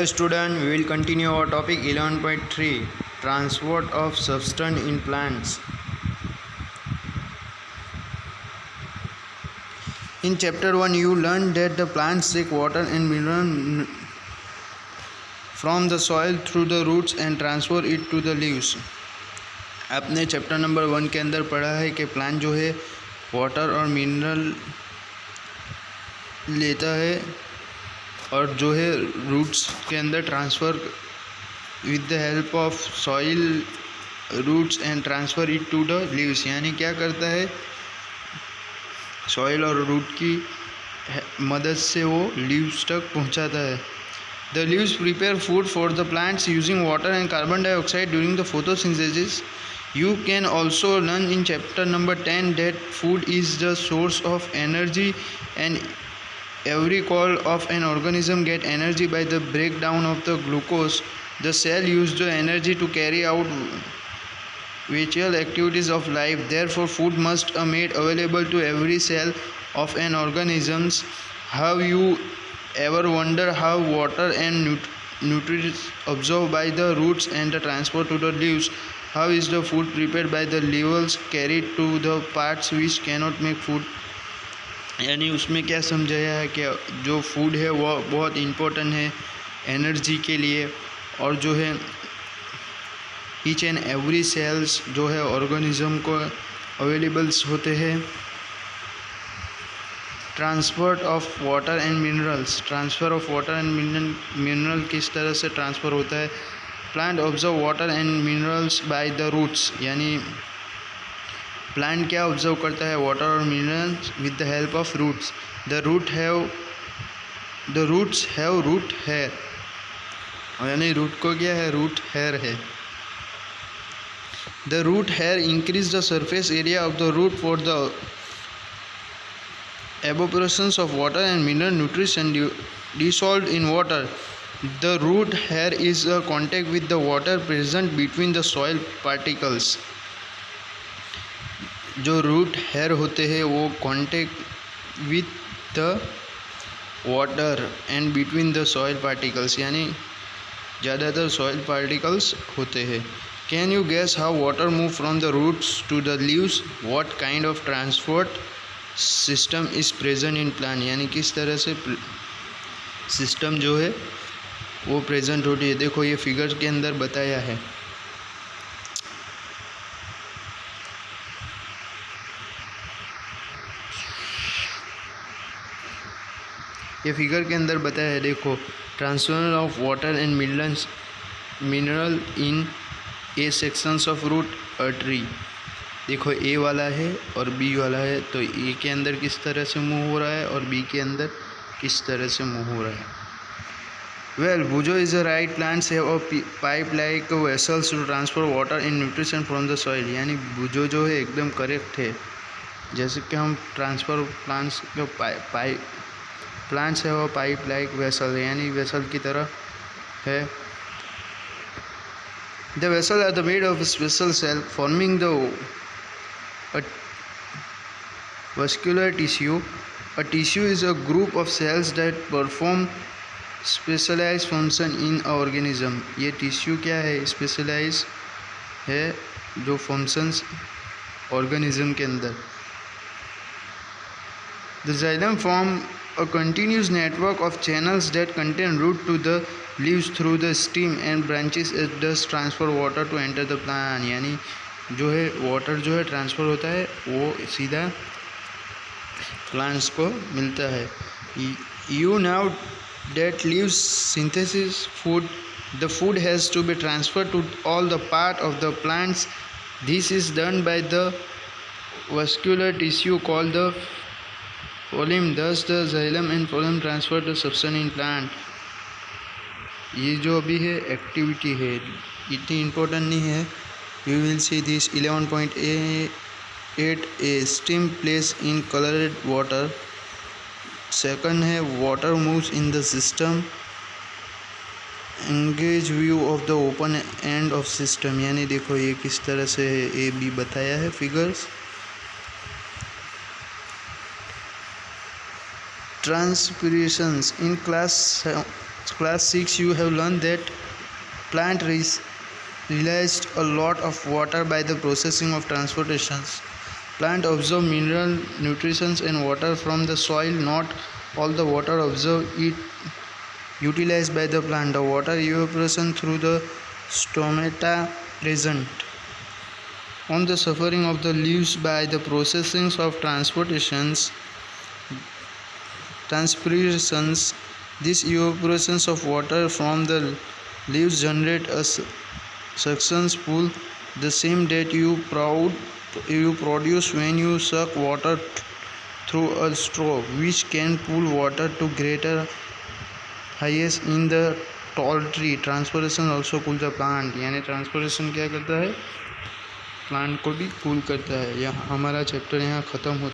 student, we will continue our topic 11.3 transport of substance in plants. In chapter 1 you learned that the plants take water and mineral from the soil through the roots and transfer it to the leaves. आपने chapter number 1 के अंदर पढ़ा है कि plant जो है water और mineral लेता है और जो है रूट्स के अंदर transfer with the help of soil roots and transfer it to the leaves, यानी क्या करता है सॉइल और रूट की मदद से वो लीव्स तक पहुंचाता है. The leaves prepare food for the plants using water and carbon dioxide during the photosynthesis. You can also learn in chapter number 10 that food is the source of energy and every cell of an organism get energy by the breakdown of the glucose. The cell use the energy to carry out vital activities of life. Therefore, food must be made available to every cell of an organism. Have you ever wondered how water and nutrients absorbed by the roots and the transport to the leaves? How is the food prepared by the leaves carried to the parts which cannot make food? यानी उसमें क्या समझाया है कि जो food है वो बहुत इम्पोर्टेंट है एनर्जी के लिए और जो है ईच एंड एवरी सेल्स जो है ऑर्गेनिज्म को अवेलेबल्स होते हैं. Transport of water and minerals, transfer of water and mineral किस तरह से ट्रांसफ़र होता है. Plant observe water and minerals by the roots, यानी प्लांट क्या ऑब्जर्व करता है वाटर और minerals with the help of roots. The roots have root hair, यानी रूट को क्या है रूट हेयर है. The root hair increase the surface area of the root for the evaporation of water and mineral nutrition dissolved in water. The root hair is a contact with the water present between the soil particles. जो root hair होते हैं वो contact with the water and between the soil particles, यानी ज़्यादातर soil particles होते हैं. Can you guess how water move from the roots to the leaves? What kind of transport system is present in plant, यानी किस तरह से system जो है वो प्रेजेंट होती है. देखो ये फिगर के अंदर बताया है. ये फिगर के अंदर बताया है. देखो transfer of water and mineral in a sections of root a tree. देखो ए वाला है और बी वाला है, तो ए के अंदर किस तरह से मूव हो रहा है और बी के अंदर किस तरह से मूव हो रहा है. वेल बुजो is a right. Plants have a pipe like vessels to transfer water and nutrition from the soil, यानी बुजो जो है एकदम करेक्ट है. जैसे कि हम transfer plants have a pipe like vessel, यानी वेसल की तरह है. The vessel are the made of special cell forming the vascular tissue. A tissue is a group of cells that perform specialized function in an organism. ये tissue क्या है specialise है जो functions organism के अंदर. The xylem form a continuous network of channels that contain root to the leaves through the stem and branches. It does transfer water to enter the plant, यानी जो है water जो है transfer होता है वो सीधा प्लांट्स को मिलता है. You know that leaves synthesis food. The food has to be transferred to all the part of the plants. This is done by the vascular tissue called the phloem. Thus the xylem and phloem transfer the substance in plant. ये जो अभी है activity है इतनी important नहीं है. You will see this 11.8 a steam place in colored water. Second है water moves in the system. Engage view of the open end of system, यानी देखो ये किस तरह से है ए बी बताया है figures. Transpirations in class Class 6 you have learned that plant realized a lot of water by the processing of transportations. Plant absorb mineral, nutrition and water from the soil. Not all the water absorbed is utilized by the plant. The water evaporation through the stomata present on the suffering of the leaves by the processing of transpirations. This evaporation of water from the leaves generate a suction pool, the same that you produce when you suck water through a straw, which can pull water to greater heights in the tall tree. Transportation also cool the plant, यानी transportation क्या करता है, plant को भी cool करता है। यह हमारा चैप्टर यहाँ ख़त्म होता है।